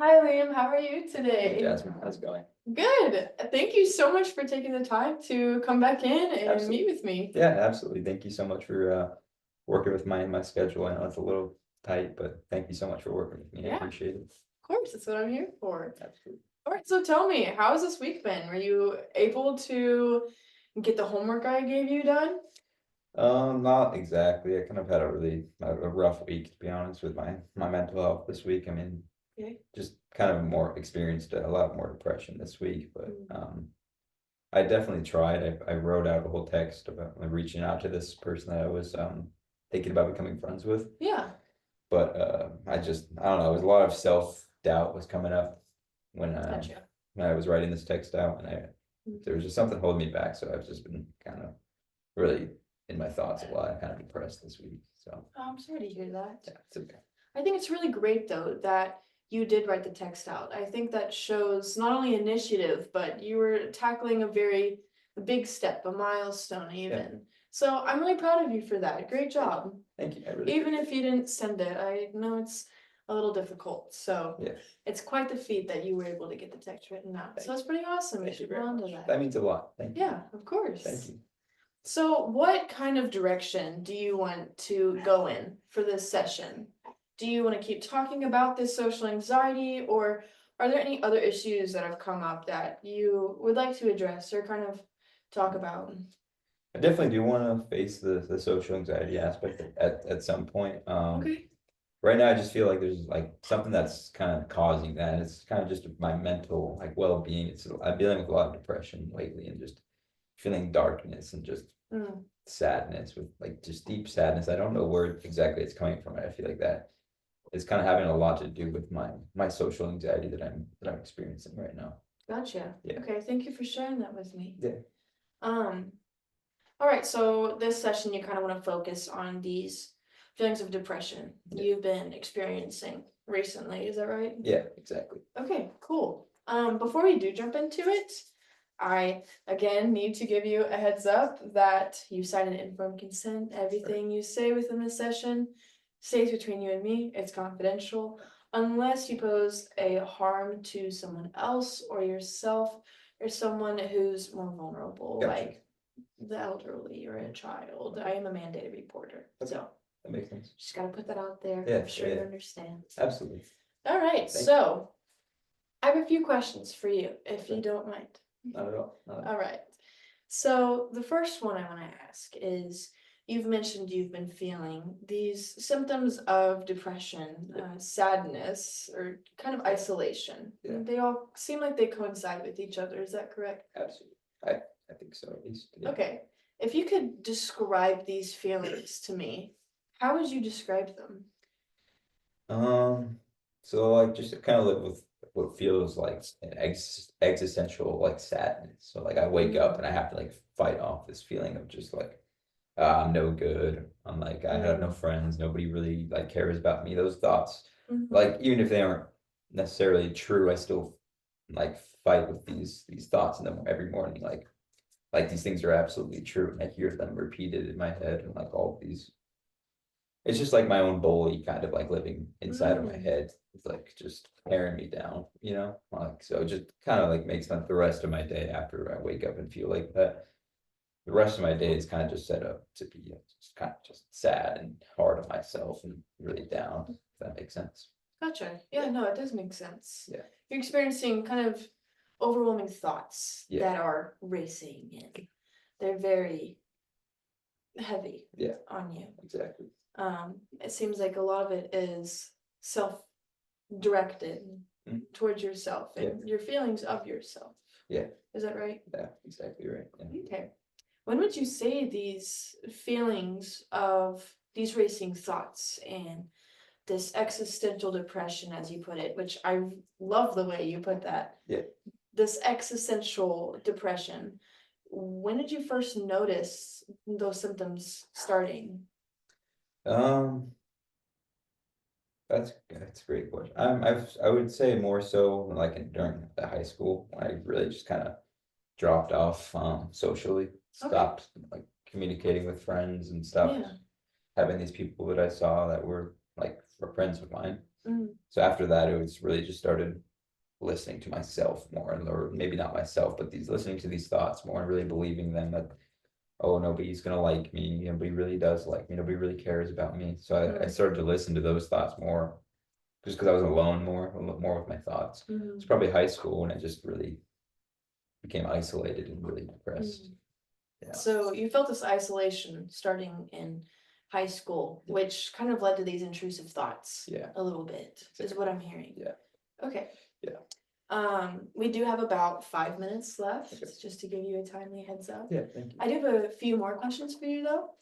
Hi Liam, how are you Hey today? Jasmine, how's it going? Good. Thank you so much for taking the time to come back in and meet Absolutely. with me. Yeah, absolutely. Thank you so much for working with my schedule. I know it's a little tight, but thank you so much for working with me. I Yeah, appreciate it. of course, that's what I'm here for. Absolutely. All right, so tell me, how has this week been? Were you able to get the homework I gave you done? Not exactly. I kind of had a rough week to be honest with my mental health this week. I mean, Okay. just kind of more experienced a lot more depression this week, but Mm. I definitely tried. I wrote out a whole text about like, reaching out to this person that I was thinking about becoming friends with. Yeah, But I don't know, it was a lot of self-doubt was coming up when gotcha. when I was writing this text out, and Mm. there was just something holding me back. So I've just been kind of really in my thoughts a lot, kind of depressed this week. So Oh, I'm sorry to hear that. yeah, it's okay. I think it's really great though that you did write the text out. I think that shows not only initiative, but you were tackling a big step, a milestone Yeah, even. So I'm really proud of you for that. Great job. thank you. I really Even appreciate if you didn't send it, I know it's a little difficult. So it. Yeah, it's quite the feat that you were able to get the text written out. So thank it's pretty awesome. You thank you should hold very on to much. that. That means a lot. Thank you. Yeah, of Thank course. you. So what kind of direction do you want to go in for this session? Do you want to keep talking about this social anxiety, or are there any other issues that have come up that you would like to address or kind of talk about? I definitely do want to face the social anxiety aspect at some point. Okay. Right now, I just feel like there's like something that's kind of causing that. It's kind of just my mental like well-being. I'm dealing with a lot of depression lately and just feeling darkness and just Mm, sadness with like just deep sadness. I don't know where exactly it's coming from. I feel like that is kind of having a lot to do with my social anxiety that I'm experiencing right now. gotcha. Yeah. Okay, thank you for sharing that with me. Yeah. Um, all right, so this session you kind of want to focus on these feelings of depression Yeah. you've been experiencing recently, is that right? Yeah, exactly. Okay, cool. Before we do jump into it, I again need to give you a heads up that you sign an informed consent. Everything you say within this session stays between you and me. It's confidential unless you pose a harm to someone else or yourself or someone who's more vulnerable, Gotcha. like the elderly or a child. Okay. I am a mandated reporter, Okay. so That makes sense. just gotta put that out there. Yeah, I'm sure yeah, you yeah. understand. Absolutely. All right, Thank you. so I have a few questions for you, if you Okay. don't mind. Not at all. Not at all. All right. So the first one I want to ask is you've mentioned you've been feeling these symptoms of depression, Yeah. sadness, or kind of isolation. Yeah. They all seem like they coincide with each other. Is that correct? Absolutely. I think so at least. Yeah. Okay. If you could describe these feelings to me, how would you describe them? Um, so like just to kind of live with what feels like an existential like sadness. So like I wake up and I have to like fight off this feeling of just like I'm no good. I'm like I have no Mm. friends. Nobody really like cares about me. Those thoughts, Mhm. like even if they aren't necessarily true, I still like fight with these thoughts in them every morning. Like these things are absolutely true, and I hear them repeated in my head, and like all of these it's just like my own bully kind of like living inside of my Mm. head. It's like just tearing me down, you know? Like so it just kind of like makes the rest of my day after I wake up and feel like that. The rest of my day is kind of just set up to be just kind of just sad and hard on myself and really down, if that makes sense. Gotcha. Yeah, no, it does make sense. Yeah. You're experiencing kind of overwhelming thoughts Yeah. that are racing and they're very heavy Yeah. on you. Exactly. It seems like a lot of it is self-directed Mhm. towards yourself Yeah. and your feelings of yourself. Yeah. Is that right? Yeah, exactly right. Yeah. Okay. When would you say these feelings of these racing thoughts and this existential depression, as you put it, which I love the way you put that. Yeah. This existential depression, when did you first notice those symptoms starting? Um, that's a great question. I would say more so like during the high school when I really just kind of dropped off socially, Okay. stopped like communicating with friends and stopped Yeah. having these people that I saw that were like were friends of mine. Mm. So after that, it was really just started listening to myself more, or maybe not myself, but these listening to these thoughts more and really believing them that, oh, nobody's gonna like me, nobody really does like me, nobody really cares about me. So I started to listen to those thoughts more, just because I was alone more with my thoughts. It's probably high school when I just really became isolated and really depressed. Yeah. So you felt this isolation starting in high school, which kind of led to these intrusive thoughts. Yeah. A little bit, is what I'm hearing. Yeah. Okay. Yeah. We do have about 5 minutes left, Okay. just to give you a timely heads up. Yeah, thank you. I do have a few more questions for you though.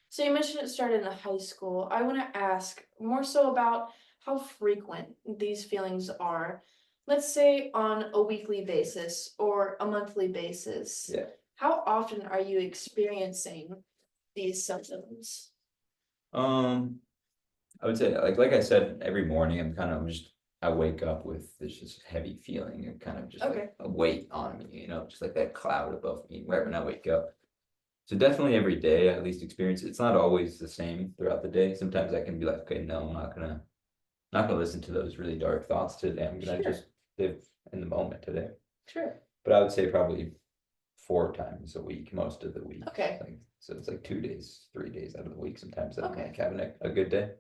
So you mentioned it started in high school. I want to ask more so about how frequent these feelings are. Let's say on a weekly basis or a monthly basis. Yeah. How often are you experiencing these symptoms? I would say, like I said, every morning I wake up with this just heavy feeling and kind of just Okay. like a weight on me, just like that cloud above me right when I wake up. So definitely every day I at least experience it. It's not always the same throughout the day. Sometimes I can be like, okay, no, I'm not gonna listen to those really dark thoughts today. I'm gonna Sure. just live in the moment today. Sure. But I would say probably 4 times a week, most of the week. Okay. So it's like 2 days, 3 days out of the week sometimes that I'm Okay. like having a good day. Does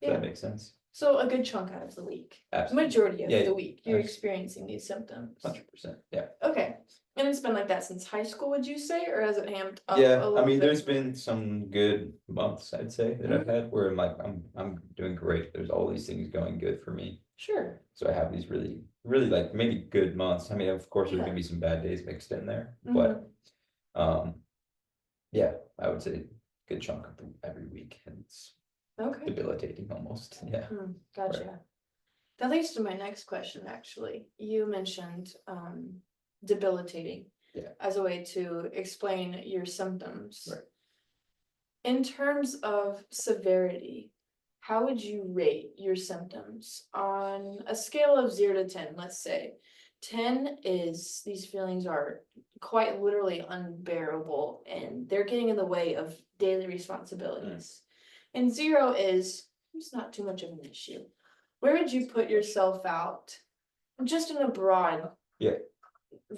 Yeah. that make sense? So a good chunk out of the week. Absolutely. Majority of Yeah, the week, you're abs- experiencing these symptoms. 100%. Yeah. Okay. And it's been like that since high school, would you say, or has it amped up a Yeah, little I mean, bit there's more? been some good months, I'd say, that I've had where I'm doing great. There's all these things going good for me. Sure. So I have these really, really like maybe good months. I mean, of course, there's Yeah. gonna be some bad days mixed in there, Mhm. but yeah, I would say good chunk of every week, and it's Okay. debilitating almost. Yeah. Gotcha. That leads to my next question, actually. You mentioned debilitating Yeah. as a way to explain your symptoms. Right. In terms of severity, how would you rate your symptoms on a scale of 0 to 10, let's say? 10 is these feelings are quite literally unbearable and they're getting in the way of daily responsibilities. And 0 is it's not too much of an issue. Where would you put yourself out? Just in a broad Yeah.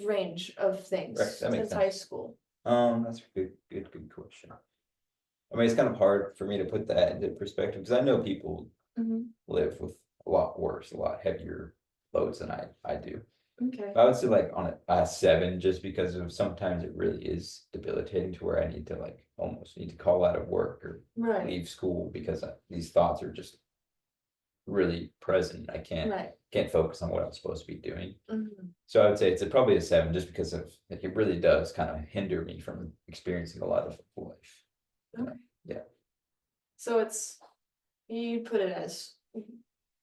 range of things Right, that makes since high sense. school. That's a good question. I mean, it's kind of hard for me to put that into perspective because I know people live with a lot worse, a lot heavier loads than I do. Okay. I would say like on a 7, just because of sometimes it really is debilitating to where I need to like almost need to call out of work or Right. leave school because these thoughts are just really present. I can't focus on what I'm supposed to be doing. So I would say it's probably a 7 just because of like it really does kind of hinder me from experiencing a lot of life. Okay. Yeah. So it's you put it as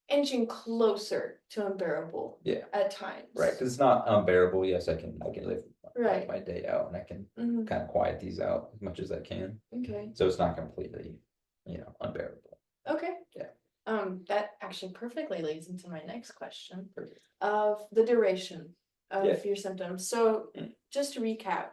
inching closer to unbearable. Yeah. At times. Right, because it's not unbearable. Yes, I can live Right. my day out and I can kind of quiet these out as much as I can. Okay. So it's not completely, unbearable. Okay. Yeah. That actually perfectly leads into my next question Perfect. of the duration of Yeah. your symptoms. So just to recap,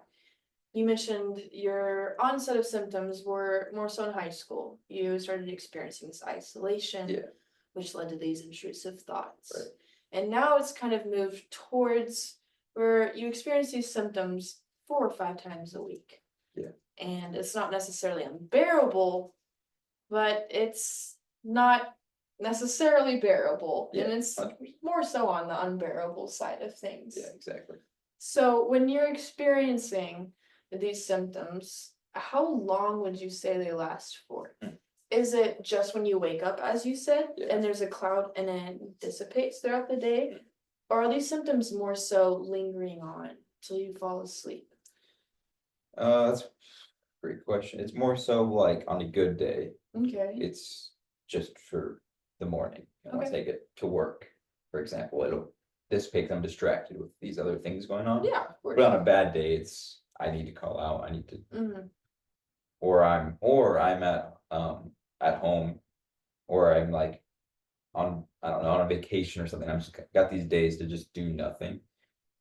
you mentioned your onset of symptoms were more so in high school. You started experiencing this isolation, Yeah. which led to these intrusive thoughts. Right. And now it's kind of moved towards where you experience these symptoms 4 or 5 times a week. Yeah. And it's not necessarily unbearable, but it's not necessarily bearable. Yeah, And it's 100%. more so on the unbearable side of things. Yeah, exactly. So when you're experiencing these symptoms, how long would you say they last for? Is it just when you wake up, as you said, Yeah. and there's a cloud and it dissipates throughout the day? Or are these symptoms more so lingering on till you fall asleep? That's a great question. It's more so like on a good day, Okay. it's just for the morning. And once Okay. I get to work, for example, it'll dissipate. I'm distracted with these other things going on. Yeah, of course. But on a bad day, I need to call out. I need to, or I'm at home, or I'm like I don't know, on a vacation or something. I'm just got these days to just do nothing.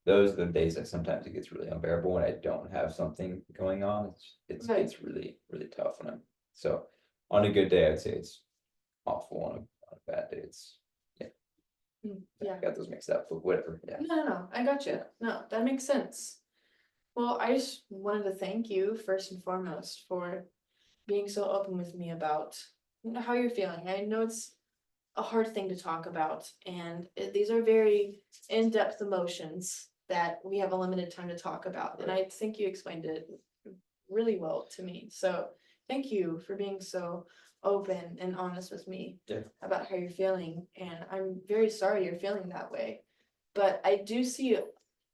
Those are the days that sometimes it gets really unbearable when I don't have something going on. Right. It's really, really tough so on a good day, I'd say it's awful. On bad day, it's, I Yeah. got those mixed up, but whatever, yeah. No, I got you. No, that makes sense. Well, I just wanted to thank you first and foremost for being so open with me about how you're feeling. I know it's a hard thing to talk about, and these are very in-depth emotions that we have a limited time to talk about. And I think you explained it really well to me. So thank you for being so open and honest with me Yeah. about how you're feeling. And I'm very sorry you're feeling that way. But I do see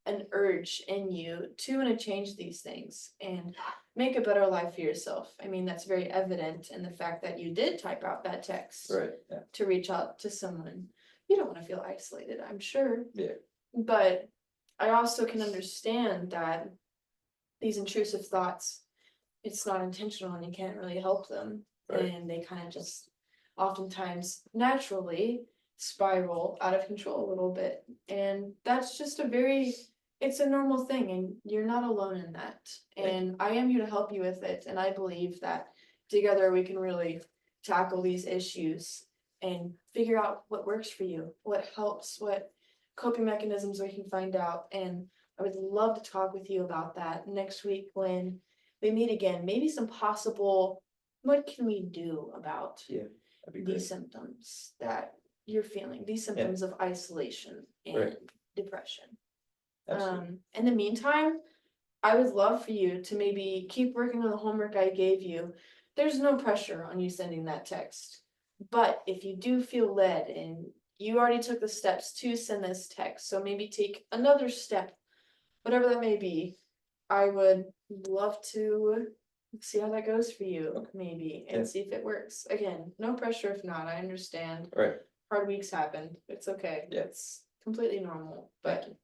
an urge in you to want to change these things and make a better life for yourself. I mean, that's very evident in the fact that you did type out that text Right, yeah, to reach out to someone. You don't want to feel isolated, I'm sure. yeah, But I also can understand that these intrusive thoughts, it's not intentional and you can't really help them. Right. And they kind of just oftentimes naturally spiral out of control a little bit. And that's just it's a normal thing and you're not alone in that. Thank And I am here to help you with it. And I believe that together we can really tackle these issues and figure out what works for you, what helps, what coping mechanisms we can find out. And I would love to talk with you about that next week when we meet again. Maybe some possible, what can we do about yeah, that'd be great. these symptoms that you're feeling, these symptoms of isolation and Right. depression. Absolutely. In the meantime, I would love for you to maybe keep working on the homework I gave you. There's no pressure on you sending that text. But if you do feel led and you already took the steps to send this text, so maybe take another step, whatever that may be, I would love to see how that goes for you, maybe, and Yeah. see if it works. Again, no pressure if not, I understand. Right, Hard weeks happen, it's okay. Yeah. It's completely normal, thank but you,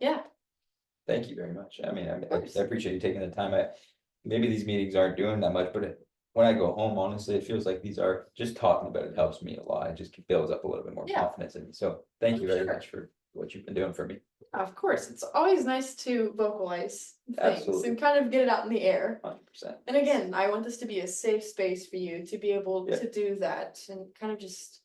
yeah, thank you very much, I mean, I course. appreciate you taking the time, maybe these meetings aren't doing that much, but when I go home, honestly, it feels like these are, just talking about it helps me a lot, it just builds up a little bit more Yeah. confidence in me, so thank you very Sure. much for what you've been doing for me. Of course, it's always nice to vocalize things Absolutely. and kind of get it out in the air. 100%. And again, I want this to be a safe space for you to be able Yeah. to do that and kind of just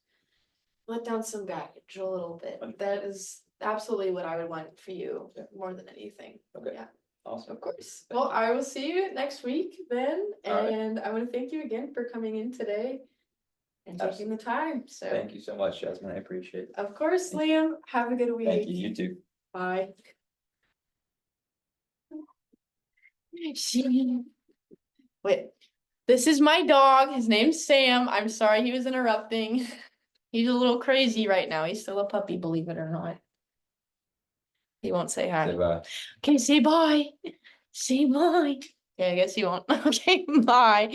let down some baggage a little bit. 100%. That is absolutely what I would want for you Yeah. more than anything. Okay. Yeah, Awesome. of course. Well, I will see you next week then. All right. And I want to thank you again for coming in today and taking the time. So, Thank you so much, Jasmine, I appreciate it. of course, Liam, have a good week. Thank you, you too. Bye. Wait, this is my dog. His name's Sam. I'm sorry he was interrupting. He's a little crazy right now. He's still a puppy, believe it or not. He won't say hi. Say bye. Okay, say bye. Say bye. Yeah, I guess he won't. Okay, bye.